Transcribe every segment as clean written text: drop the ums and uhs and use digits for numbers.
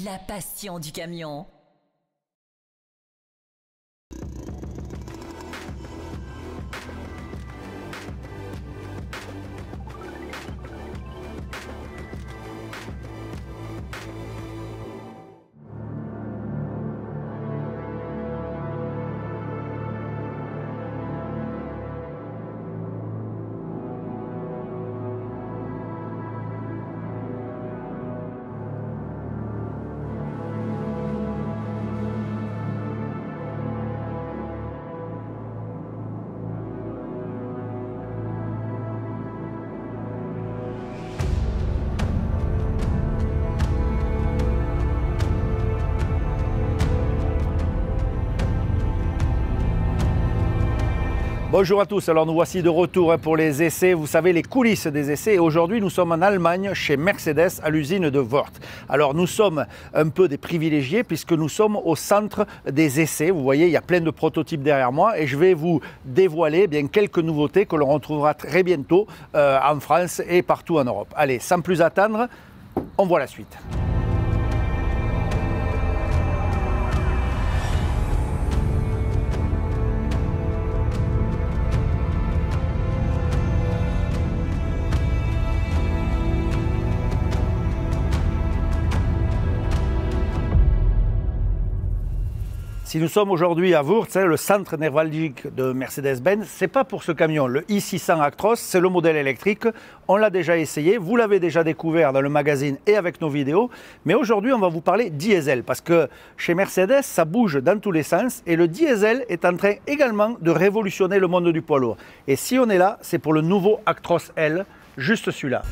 La passion du camion. Bonjour à tous, alors nous voici de retour pour les essais, vous savez les coulisses des essais et aujourd'hui nous sommes en Allemagne chez Mercedes à l'usine de Wörth. Alors nous sommes un peu des privilégiés puisque nous sommes au centre des essais, vous voyez il y a plein de prototypes derrière moi et je vais vous dévoiler bien quelques nouveautés que l'on retrouvera très bientôt en France et partout en Europe. Allez, sans plus attendre, on voit la suite. Si nous sommes aujourd'hui à Wörth, le centre névralgique de Mercedes-Benz, ce n'est pas pour ce camion. Le i600 Actros, c'est le modèle électrique. On l'a déjà essayé, vous l'avez déjà découvert dans le magazine et avec nos vidéos. Mais aujourd'hui, on va vous parler diesel parce que chez Mercedes, ça bouge dans tous les sens et le diesel est en train également de révolutionner le monde du poids lourd. Et si on est là, c'est pour le nouveau Actros L, juste celui-là.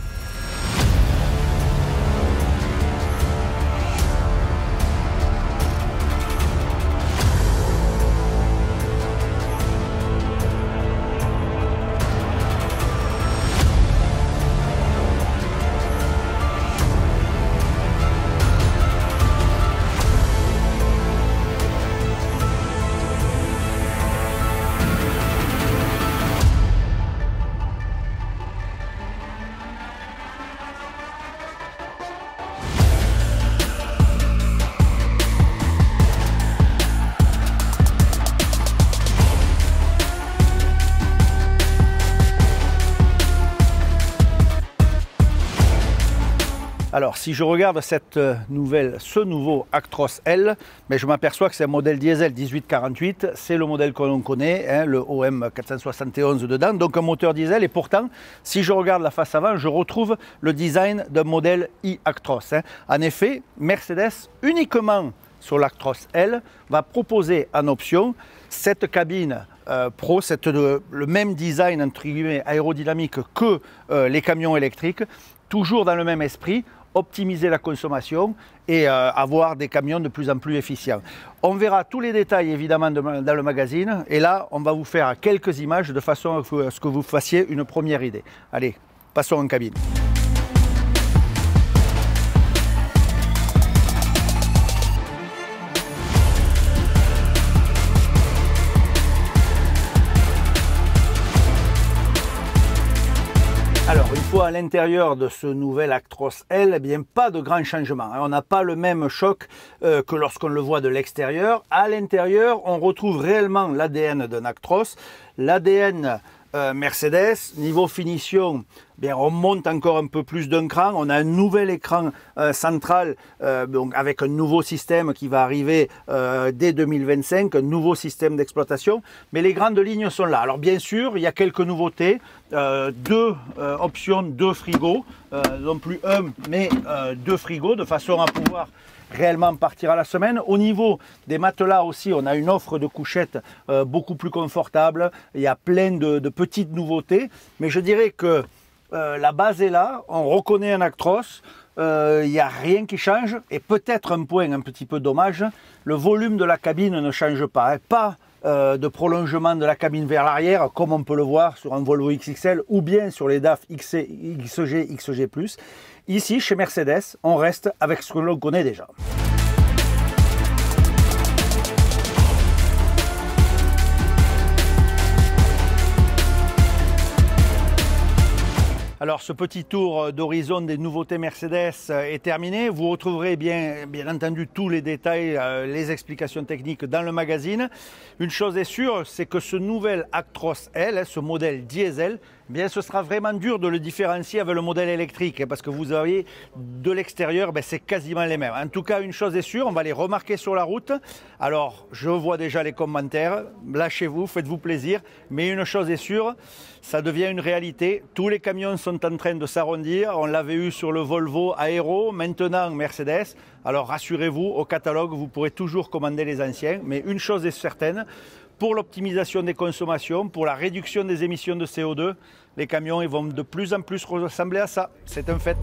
Alors, si je regarde ce nouveau Actros L, mais je m'aperçois que c'est un modèle diesel 1848, c'est le modèle que l'on connaît, hein, le OM 471 dedans, donc un moteur diesel. Et pourtant, si je regarde la face avant, je retrouve le design d'un modèle e-Actros. Hein. En effet, Mercedes, uniquement sur l'Actros L, va proposer en option cette cabine Pro, le même design entre guillemets aérodynamique que les camions électriques, toujours dans le même esprit, optimiser la consommation et avoir des camions de plus en plus efficients. On verra tous les détails évidemment dans le magazine et là on va vous faire quelques images de façon à ce que vous fassiez une première idée. Allez, passons en cabine. Alors, une fois à l'intérieur de ce nouvel Actros L, eh bien, pas de grand changement. On n'a pas le même choc que lorsqu'on le voit de l'extérieur. À l'intérieur, on retrouve réellement l'ADN d'un Actros, l'ADN Mercedes. Niveau finition, bien, on monte encore un peu plus d'un cran. On a un nouvel écran central donc avec un nouveau système qui va arriver dès 2025, un nouveau système d'exploitation. Mais les grandes lignes sont là. Alors bien sûr, il y a quelques nouveautés. Deux options, deux frigos, non plus un, mais deux frigos, de façon à pouvoir réellement partir à la semaine. Au niveau des matelas aussi, on a une offre de couchettes beaucoup plus confortable. Il y a plein de petites nouveautés, mais je dirais que la base est là, on reconnaît un Actros, il n'y a rien qui change et peut-être un point un petit peu dommage, le volume de la cabine ne change pas, hein, pas de prolongement de la cabine vers l'arrière comme on peut le voir sur un Volvo XXL ou bien sur les DAF XG, XG+. Ici chez Mercedes, on reste avec ce que l'on connaît déjà. Alors ce petit tour d'horizon des nouveautés Mercedes est terminé. Vous retrouverez bien entendu tous les détails, les explications techniques dans le magazine. Une chose est sûre, c'est que ce nouvel Actros L, ce modèle diesel, ce sera vraiment dur de le différencier avec le modèle électrique, parce que vous voyez de l'extérieur, c'est quasiment les mêmes. En tout cas, une chose est sûre, on va les remarquer sur la route. Alors, je vois déjà les commentaires, lâchez-vous, faites-vous plaisir, mais une chose est sûre, ça devient une réalité. Tous les camions sont en train de s'arrondir. On l'avait eu sur le Volvo Aero, maintenant Mercedes. Alors rassurez-vous, au catalogue, vous pourrez toujours commander les anciens. Mais une chose est certaine, pour l'optimisation des consommations, pour la réduction des émissions de CO2, les camions ils vont de plus en plus ressembler à ça. C'est un fait.